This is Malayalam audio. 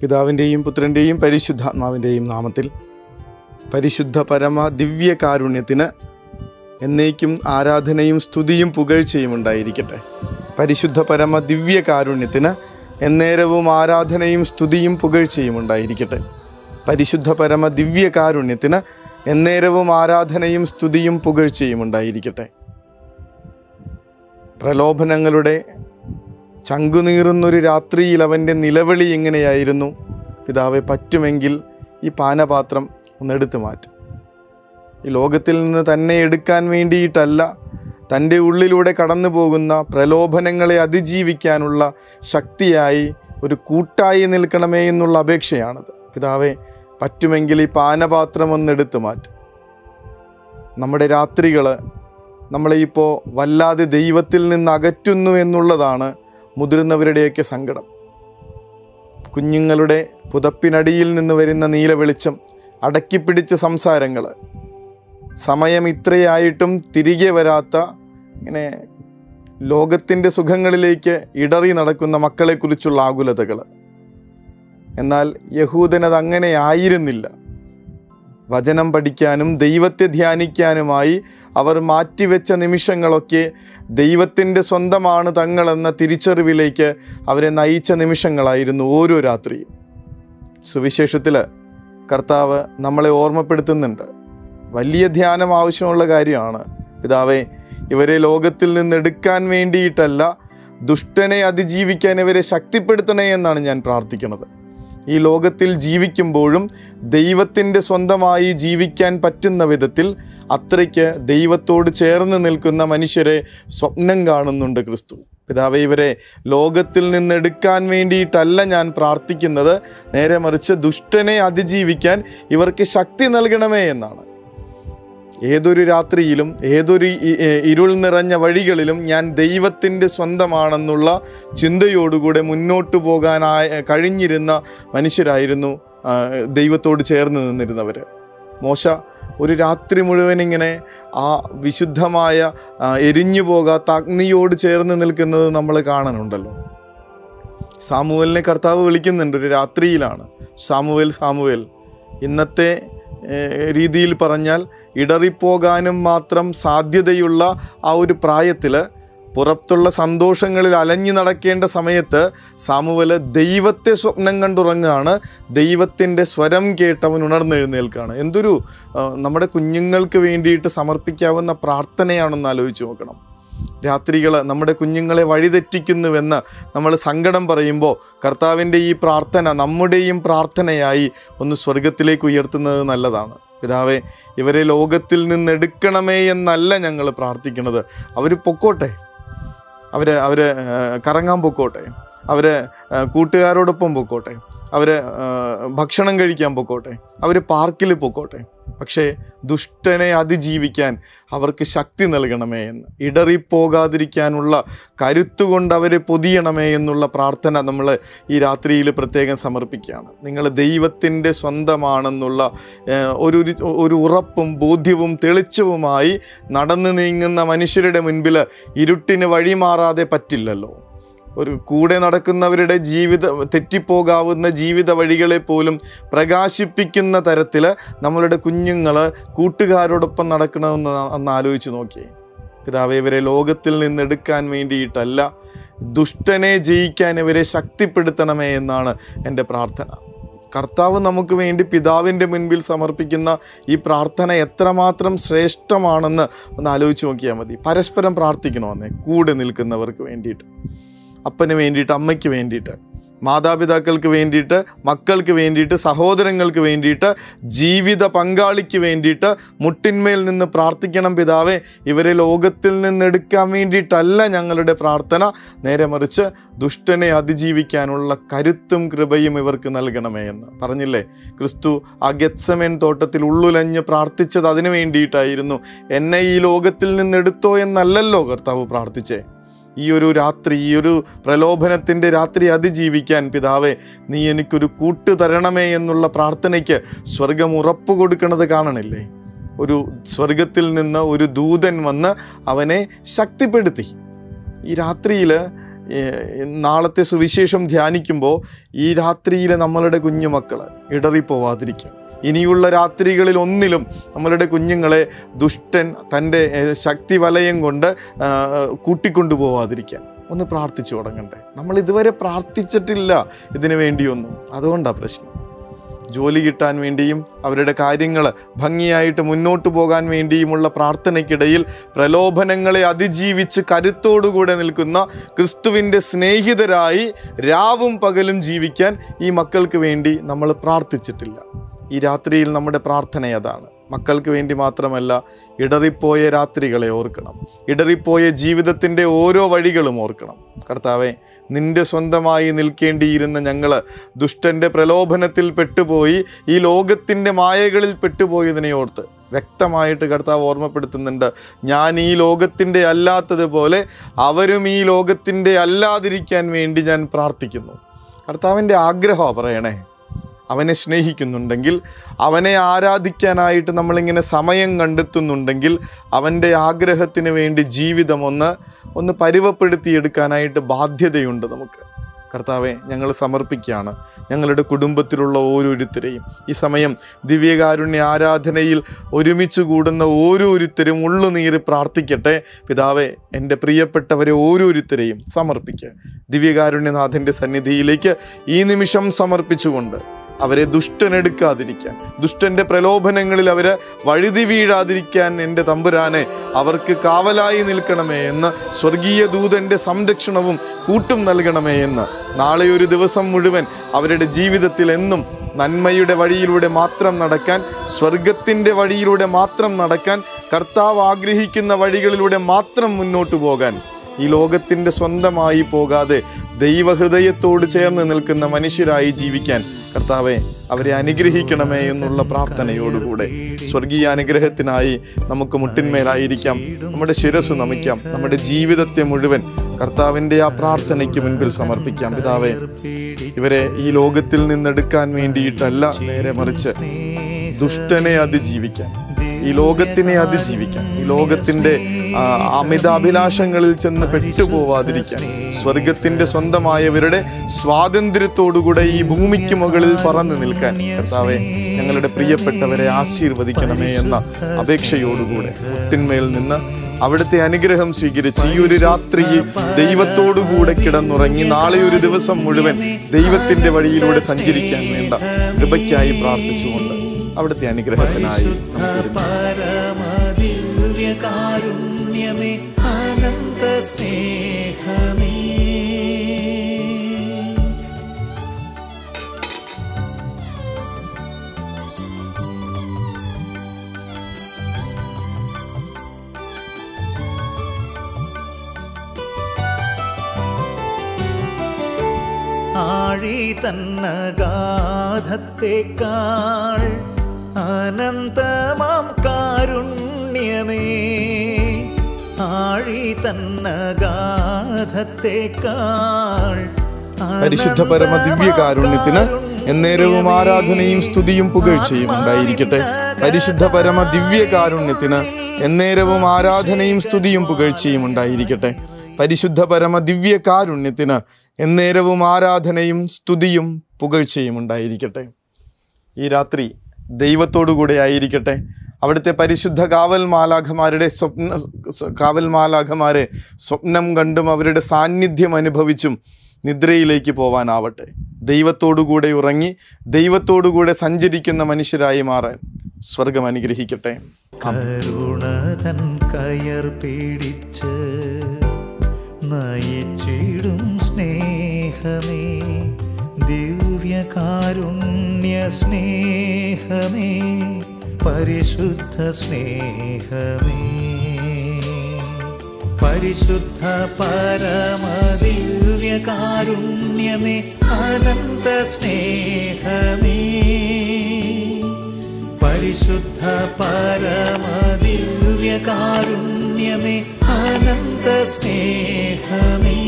പിതാവിൻ്റെയും പുത്രൻ്റെയും പരിശുദ്ധാത്മാവിൻ്റെയും നാമത്തിൽ പരിശുദ്ധ പരമ ദിവ്യകാരുണ്യത്തിന് എന്നേക്കും ആരാധനയും സ്തുതിയും പുകഴ്ചയും ഉണ്ടായിരിക്കട്ടെ. പരിശുദ്ധ പരമ ദിവ്യകാരുണ്യത്തിന് എന്നേരവും ആരാധനയും സ്തുതിയും പുകഴ്ചയും ഉണ്ടായിരിക്കട്ടെ. പരിശുദ്ധ പരമ ദിവ്യകാരുണ്യത്തിന് എന്നേരവും ആരാധനയും സ്തുതിയും പുകഴ്ചയും ഉണ്ടായിരിക്കട്ടെ. പ്രലോഭനങ്ങളുടെ ചങ്കുനീറുന്നൊരു രാത്രിയിൽ അവൻ്റെ നിലവിളി എങ്ങനെയായിരുന്നു? പിതാവെ, പറ്റുമെങ്കിൽ ഈ പാനപാത്രം ഒന്നെടുത്ത് മാറ്റും. ഈ ലോകത്തിൽ നിന്ന് തന്നെ എടുക്കാൻ വേണ്ടിയിട്ടല്ല, തൻ്റെ ഉള്ളിലൂടെ കടന്നു പോകുന്ന പ്രലോഭനങ്ങളെ അതിജീവിക്കാനുള്ള ശക്തിയായി ഒരു കൂട്ടായി നിൽക്കണമേ എന്നുള്ള അപേക്ഷയാണത്. പിതാവെ, പറ്റുമെങ്കിൽ ഈ പാനപാത്രം ഒന്നെടുത്ത് മാറ്റും. നമ്മുടെ രാത്രികൾ നമ്മളെ ഇപ്പോൾ വല്ലാതെ ദൈവത്തിൽ നിന്ന് അകറ്റുന്നു എന്നുള്ളതാണ് മുതിർന്നവരുടെയൊക്കെ സങ്കടം. കുഞ്ഞുങ്ങളുടെ പുതപ്പിനടിയിൽ നിന്ന് വരുന്ന നീല വെളിച്ചം, അടക്കിപ്പിടിച്ച സംസാരങ്ങൾ, സമയം ഇത്രയായിട്ടും തിരികെ വരാത്ത ഇങ്ങനെ ലോകത്തിൻ്റെ സുഖങ്ങളിലേക്ക് ഇടറി നടക്കുന്ന മക്കളെക്കുറിച്ചുള്ള ആകുലതകൾ. എന്നാൽ യഹൂദനത് അങ്ങനെ ആയിരുന്നില്ല. വചനം പഠിക്കാനും ദൈവത്തെ ധ്യാനിക്കാനുമായി അവർ മാറ്റിവെച്ച നിമിഷങ്ങളൊക്കെ ദൈവത്തിൻ്റെ സ്വന്തമാണ് തങ്ങളെന്ന തിരിച്ചറിവിലേക്ക് അവരെ നയിച്ച നിമിഷങ്ങളായിരുന്നു ഓരോ രാത്രിയും. സുവിശേഷത്തിൽ കർത്താവ് നമ്മളെ ഓർമ്മപ്പെടുത്തുന്നുണ്ട്. വലിയ ധ്യാനം ആവശ്യമുള്ള കാര്യമാണ്. പിതാവേ, ഇവരെ ലോകത്തിൽ നിന്നെടുക്കാൻ വേണ്ടിയിട്ടല്ല, ദുഷ്ടനെ അതിജീവിക്കാൻ ഇവരെ ശക്തിപ്പെടുത്തണേ എന്നാണ് ഞാൻ പ്രാർത്ഥിക്കുന്നത്. ഈ ലോകത്തിൽ ജീവിക്കുമ്പോഴും ദൈവത്തിൻ്റെ സ്വന്തമായി ജീവിക്കാൻ പറ്റുന്ന വിധത്തിൽ അത്രയ്ക്ക് ദൈവത്തോട് ചേർന്ന് നിൽക്കുന്ന മനുഷ്യരെ സ്വപ്നം കാണുന്നുണ്ട് ക്രിസ്തു. പിതാവേ, ഇവരെ ലോകത്തിൽ നിന്നെടുക്കാൻ വേണ്ടിയിട്ടല്ല ഞാൻ പ്രാർത്ഥിക്കുന്നത്, നേരെ മറിച്ച് ദുഷ്ടനെ അതിജീവിക്കാൻ ഇവർക്ക് ശക്തി നൽകണമേ എന്നാണ്. ഏതൊരു രാത്രിയിലും ഏതൊരു ഇരുൾ നിറഞ്ഞ വഴികളിലും ഞാൻ ദൈവത്തിൻ്റെ സ്വന്തമാണെന്നുള്ള ചിന്തയോടുകൂടെ മുന്നോട്ട് പോകാനായി കഴിഞ്ഞിരുന്ന മനുഷ്യരായിരുന്നു ദൈവത്തോട് ചേർന്ന് നിന്നിരുന്നവർ. മോശ ഒരു രാത്രി മുഴുവൻ ഇങ്ങനെ ആ വിശുദ്ധമായ എരിഞ്ഞു പോകാത്ത അഗ്നിയോട് ചേർന്ന് നിൽക്കുന്നത് നമ്മൾ കാണുന്നുണ്ടല്ലോ. സാമുവേലിനെ കർത്താവ് വിളിക്കുന്നുണ്ട് ഒരു രാത്രിയിലാണ്. Samuel, Samuel. ഇന്നത്തെ രീതിയിൽ പറഞ്ഞാൽ ഇടറിപ്പോകാനും മാത്രം സാധ്യതയുള്ള ആ ഒരു പ്രായത്തിൽ പുറത്തുള്ള സന്തോഷങ്ങളിൽ അലഞ്ഞു നടക്കേണ്ട സമയത്ത് സാമുവേൽ ദൈവത്തെ സ്വപ്നം കണ്ടുറങ്ങുകയാണ്. ദൈവത്തിൻ്റെ സ്വരം കേട്ടവൻ ഉണർന്നെഴുന്നേൽക്കുകയാണ്. എന്തൊരു നമ്മുടെ കുഞ്ഞുങ്ങൾക്ക് വേണ്ടിയിട്ട് സമർപ്പിക്കാവുന്ന പ്രാർത്ഥനയാണെന്ന് ആലോചിച്ച് നോക്കണം. രാത്രികൾ നമ്മുടെ കുഞ്ഞുങ്ങളെ വഴിതെറ്റിക്കുന്നുവെന്ന് നമ്മൾ സങ്കടം പറയുമ്പോൾ കർത്താവിൻ്റെ ഈ പ്രാർത്ഥന നമ്മുടെയും പ്രാർത്ഥനയായി ഒന്ന് സ്വർഗത്തിലേക്ക് ഉയർത്തുന്നത് നല്ലതാണ്. പിതാവേ, ഇവരെ ലോകത്തിൽ നിന്നെടുക്കണമേ എന്നല്ല ഞങ്ങൾ പ്രാർത്ഥിക്കുന്നത്. അവർ പൊക്കോട്ടെ, അവർ കറങ്ങാൻ പൊക്കോട്ടെ, അവർ കൂട്ടുകാരോടൊപ്പം പൊക്കോട്ടെ, അവർ ഭക്ഷണം കഴിക്കാൻ പൊക്കോട്ടെ, അവർ പാർക്കിൽ പൊക്കോട്ടെ. പക്ഷേ ദുഷ്ടനെ അതിജീവിക്കാൻ അവർക്ക് ശക്തി നൽകണമേ എന്ന്, ഇടറിപ്പോകാതിരിക്കാനുള്ള കരുത്തുകൊണ്ട് അവരെ പൊതിയണമേ എന്നുള്ള പ്രാർത്ഥന നമ്മൾ ഈ രാത്രിയിൽ പ്രത്യേകം സമർപ്പിക്കുകയാണ്. നിങ്ങൾ ദൈവത്തിൻ്റെ സ്വന്തമാണെന്നുള്ള ഒരു ഉറപ്പും ബോധ്യവും തെളിച്ചവുമായി നടന്നു നീങ്ങുന്ന മനുഷ്യരുടെ മുൻപിൽ ഇരുട്ടിന് വഴിമാറാതെ പറ്റില്ലല്ലോ. ഒരു കൂടെ നടക്കുന്നവരുടെ തെറ്റിപ്പോകാവുന്ന ജീവിത വഴികളെ പോലും പ്രകാശിപ്പിക്കുന്ന തരത്തിൽ നമ്മളുടെ കുഞ്ഞുങ്ങൾ കൂട്ടുകാരോടൊപ്പം നടക്കണമെന്ന് ആലോചിച്ച് നോക്കിയേ. പിതാവേ, ഇവരെ ലോകത്തിൽ നിന്നെടുക്കാൻ വേണ്ടിയിട്ടല്ല, ദുഷ്ടനെ ജയിക്കാൻ ഇവരെ ശക്തിപ്പെടുത്തണമേ എന്നാണ് എൻ്റെ പ്രാർത്ഥന. കർത്താവ് നമുക്ക് വേണ്ടി പിതാവിൻ്റെ മുൻപിൽ സമർപ്പിക്കുന്ന ഈ പ്രാർത്ഥന എത്രമാത്രം ശ്രേഷ്ഠമാണെന്ന് ഒന്ന് ആലോചിച്ച് നോക്കിയാൽ മതി. പരസ്പരം പ്രാർത്ഥിക്കണമെന്നേ, കൂടെ നിൽക്കുന്നവർക്ക് വേണ്ടിയിട്ട്, അപ്പന് വേണ്ടിയിട്ട്, അമ്മയ്ക്ക് വേണ്ടിയിട്ട്, മാതാപിതാക്കൾക്ക് വേണ്ടിയിട്ട്, മക്കൾക്ക് വേണ്ടിയിട്ട്, സഹോദരങ്ങൾക്ക് വേണ്ടിയിട്ട്, ജീവിത പങ്കാളിക്ക് വേണ്ടിയിട്ട് മുട്ടിന്മേൽ നിന്ന് പ്രാർത്ഥിക്കണം. പിതാവേ, ഇവരെ ലോകത്തിൽ നിന്നെടുക്കാൻ വേണ്ടിയിട്ടല്ല ഞങ്ങളുടെ പ്രാർത്ഥന, നേരെ മറിച്ച് ദുഷ്ടനെ അതിജീവിക്കാനുള്ള കരുത്തും കൃപയും ഇവർക്ക് നൽകണമേ എന്ന് പറഞ്ഞില്ലേ. ക്രിസ്തു ആ ഗെത്സമേൻ തോട്ടത്തിൽ ഉള്ളുലഞ്ഞ് പ്രാർത്ഥിച്ചത് അതിനു വേണ്ടിയിട്ടായിരുന്നു. എന്നെ ഈ ലോകത്തിൽ നിന്നെടുത്തോ എന്നല്ലല്ലോ കർത്താവ് പ്രാർത്ഥിച്ചേ. ഈ ഒരു രാത്രി, ഈ ഒരു പ്രലോഭനത്തിൻ്റെ രാത്രി അതിജീവിക്കാൻ പിതാവേ, നീ എനിക്കൊരു കൂട്ട് തരണമേ എന്നുള്ള പ്രാർത്ഥനയ്ക്ക് സ്വർഗം ഉറപ്പ് കൊടുക്കുന്നത് കാണണില്ലേ? ഒരു സ്വർഗത്തിൽ നിന്ന് ഒരു ദൂതൻ വന്ന് അവനെ ശക്തിപ്പെടുത്തി. ഈ രാത്രിയിൽ നാളത്തെ സുവിശേഷം ധ്യാനിക്കുമ്പോൾ ഈ രാത്രിയിലെ നമ്മളുടെ കുഞ്ഞുമക്കൾ ഇടറിപ്പോവാതിരിക്കാം. ഇനിയുള്ള രാത്രികളിൽ ഒന്നിലും നമ്മളുടെ കുഞ്ഞുങ്ങളെ ദുഷ്ടൻ തൻ്റെ ശക്തി വലയം കൊണ്ട് കൂട്ടിക്കൊണ്ടു പോവാതിരിക്കാൻ ഒന്ന് പ്രാർത്ഥിച്ചു തുടങ്ങണ്ടേ. നമ്മൾ ഇതുവരെ പ്രാർത്ഥിച്ചിട്ടില്ല ഇതിനു വേണ്ടിയൊന്നും. അതുകൊണ്ടാണ് പ്രശ്നം. ജോലി കിട്ടാൻ വേണ്ടിയും അവരുടെ കാര്യങ്ങൾ ഭംഗിയായിട്ട് മുന്നോട്ട് പോകാൻ വേണ്ടിയുമുള്ള പ്രാർത്ഥനയ്ക്കിടയിൽ പ്രലോഭനങ്ങളെ അതിജീവിച്ച് കരുത്തോടുകൂടെ നിൽക്കുന്ന ക്രിസ്തുവിൻ്റെ സ്നേഹിതരായി രാവും പകലും ജീവിക്കാൻ ഈ മക്കൾക്ക് വേണ്ടി നമ്മൾ പ്രാർത്ഥിച്ചിട്ടില്ല. ഈ രാത്രിയിൽ നമ്മുടെ പ്രാർത്ഥന അതാണ്. മക്കൾക്ക് വേണ്ടി മാത്രമല്ല, ഇടറിപ്പോയ രാത്രികളെ ഓർക്കണം, ഇടറിപ്പോയ ജീവിതത്തിൻ്റെ ഓരോ വഴികളും ഓർക്കണം. കർത്താവേ, നിൻ്റെ സ്വന്തമായി നിൽക്കേണ്ടിയിരുന്ന ഞങ്ങൾ ദുഷ്ടൻ്റെ പ്രലോഭനത്തിൽ പെട്ടുപോയി ഈ ലോകത്തിൻ്റെ മായകളിൽ പെട്ടുപോയതിനെ ഓർത്ത് വ്യക്തമായിട്ട് കർത്താവ് ഓർമ്മപ്പെടുത്തുന്നുണ്ട്. ഞാൻ ഈ ലോകത്തിൻ്റെ അല്ലാത്തതുപോലെ അവരും ഈ ലോകത്തിൻ്റെ അല്ലാതിരിക്കാൻ വേണ്ടി ഞാൻ പ്രാർത്ഥിക്കുന്നു. കർത്താവിൻ്റെ ആഗ്രഹമാണ് പറയണേ. അവനെ സ്നേഹിക്കുന്നുണ്ടെങ്കിൽ, അവനെ ആരാധിക്കാനായിട്ട് നമ്മളിങ്ങനെ സമയം കണ്ടെത്തുന്നുണ്ടെങ്കിൽ, അവൻ്റെ ആഗ്രഹത്തിന് വേണ്ടി ജീവിതം ഒന്ന് പരുവപ്പെടുത്തിയെടുക്കാനായിട്ട് ബാധ്യതയുണ്ട് നമുക്ക്. കർത്താവെ, ഞങ്ങൾ സമർപ്പിക്കുകയാണ് ഞങ്ങളുടെ കുടുംബത്തിലുള്ള ഓരോരുത്തരെയും. ഈ സമയം ദിവ്യകാരുണ്യ ആരാധനയിൽ ഒരുമിച്ച് കൂടുന്ന ഓരോരുത്തരും ഉള്ളുനീര് പ്രാർത്ഥിക്കട്ടെ. പിതാവെ, എൻ്റെ പ്രിയപ്പെട്ടവരെ ഓരോരുത്തരെയും സമർപ്പിക്കുക. ദിവ്യകാരുണ്യനാഥൻ്റെ സന്നിധിയിലേക്ക് ഈ നിമിഷം സമർപ്പിച്ചുകൊണ്ട് അവരെ ദുഷ്ടനെടുക്കാതിരിക്കാൻ, ദുഷ്ടൻ്റെ പ്രലോഭനങ്ങളിൽ അവർ വഴുതി വീഴാതിരിക്കാൻ എൻ്റെ തമ്പുരാനെ അവർക്ക് കാവലായി നിൽക്കണമേ എന്ന്, സ്വർഗീയ ദൂതൻ്റെ സംരക്ഷണവും കൂട്ടും നൽകണമേ എന്ന്, നാളെ ഒരു ദിവസം മുഴുവൻ അവരുടെ ജീവിതത്തിൽ എന്നും നന്മയുടെ വഴിയിലൂടെ മാത്രം നടക്കാൻ, സ്വർഗത്തിൻ്റെ വഴിയിലൂടെ മാത്രം നടക്കാൻ, കർത്താവ് ആഗ്രഹിക്കുന്ന വഴികളിലൂടെ മാത്രം മുന്നോട്ട് പോകാൻ, ഈ ലോകത്തിൻ്റെ സ്വന്തമായി പോകാതെ ദൈവഹൃദയത്തോട് ചേർന്ന് നിൽക്കുന്ന മനുഷ്യരായി ജീവിക്കാൻ കർത്താവെ അവരെ അനുഗ്രഹിക്കണമേ എന്നുള്ള പ്രാർത്ഥനയോടുകൂടെ സ്വർഗീയ അനുഗ്രഹത്തിനായി നമുക്ക് മുട്ടിന്മേലായിരിക്കാം, നമ്മുടെ ശിരസ് നമിക്കാം, നമ്മുടെ ജീവിതത്തെ മുഴുവൻ കർത്താവിൻ്റെ ആ പ്രാർത്ഥനയ്ക്ക് മുൻപിൽ സമർപ്പിക്കാം. പിതാവേ, ഇവരെ ഈ ലോകത്തിൽ നിന്നെടുക്കാൻ വേണ്ടിയിട്ടല്ല, നേരെ മറിച്ച് ദുഷ്ടനെ അതിജീവിക്കാൻ, ഈ ലോകത്തിനെ അതിജീവിക്കാൻ, ഈ ലോകത്തിൻ്റെ അമിതാഭിലാഷങ്ങളിൽ ചെന്ന് പെട്ടുപോവാതിരിക്കാൻ, സ്വർഗത്തിൻ്റെ സ്വന്തമായവരുടെ സ്വാതന്ത്ര്യത്തോടുകൂടെ ഈ ഭൂമിക്ക് മുകളിൽ പറന്നു നിൽക്കാൻ കർത്താവെ ഞങ്ങളുടെ പ്രിയപ്പെട്ടവരെ ആശീർവദിക്കണമേ എന്ന അപേക്ഷയോടുകൂടെ മുട്ടിന്മേൽ നിന്ന് അവിടുത്തെ അനുഗ്രഹം സ്വീകരിച്ച് ഈ ഒരു രാത്രി ദൈവത്തോടുകൂടെ കിടന്നുറങ്ങി നാളെ ഒരു ദിവസം മുഴുവൻ ദൈവത്തിൻ്റെ വഴിയിലൂടെ സഞ്ചരിക്കാൻ വേണ്ട കൃപയ്ക്കായി പ്രാർത്ഥിച്ചുകൊണ്ട് അവിടുത്തെ അനുഗ്രഹത്തിനായി ആഴി തന്നഗാധത്തേക്കാൾ അനന്തമാം കാരുണ്യമേ, ആഴി തന്നഗാധത്തേക്കാൾ പരിശുദ്ധ പരമ ദിവ്യകാരുണ്യത്തിന് എന്നേരവും ആരാധനയും സ്തുതിയും പുകഴ്ചയും ഉണ്ടായിരിക്കട്ടെ. പരിശുദ്ധ പരമ ദിവ്യകാരുണ്യത്തിന് എന്നേരവും ആരാധനയും സ്തുതിയും പുകഴ്ചയും ഉണ്ടായിരിക്കട്ടെ. പരിശുദ്ധ പരമ ദിവ്യകാരുണ്യത്തിന് എന്നേരവും ആരാധനയും സ്തുതിയും പുകഴ്ചയും ഉണ്ടായിരിക്കട്ടെ. ഈ രാത്രി ദൈവത്തോടുകൂടെ ആയിരിക്കട്ടെ. അവിടുത്തെ പരിശുദ്ധ കാവൽമാലാഖമാരെ സ്വപ്നം കണ്ടും അവരുടെ സാന്നിധ്യം അനുഭവിച്ചും നിദ്രയിലേക്ക് പോവാനാവട്ടെ. ദൈവത്തോടുകൂടെ ഉറങ്ങി ദൈവത്തോടുകൂടെ സഞ്ചരിക്കുന്ന മനുഷ്യരായി മാറാൻ സ്വർഗം അനുഗ്രഹിക്കട്ടെ. കരുണതൻ കയർ പിടിച്ച് നയിച്ചിടും സ്നേഹമേ, ദിവ്യകാരുണ്യ സ്നേഹമേ, പരിശുദ്ധ സ്നേഹമേ, പരിശുദ്ധ പരമദിവ്യകാരുണ്യമേ, അനന്ത സ്നേഹമേ, പരിശുദ്ധ പരമദിവ്യകാരുണ്യമേ, അനന്ത സ്നേഹമേ.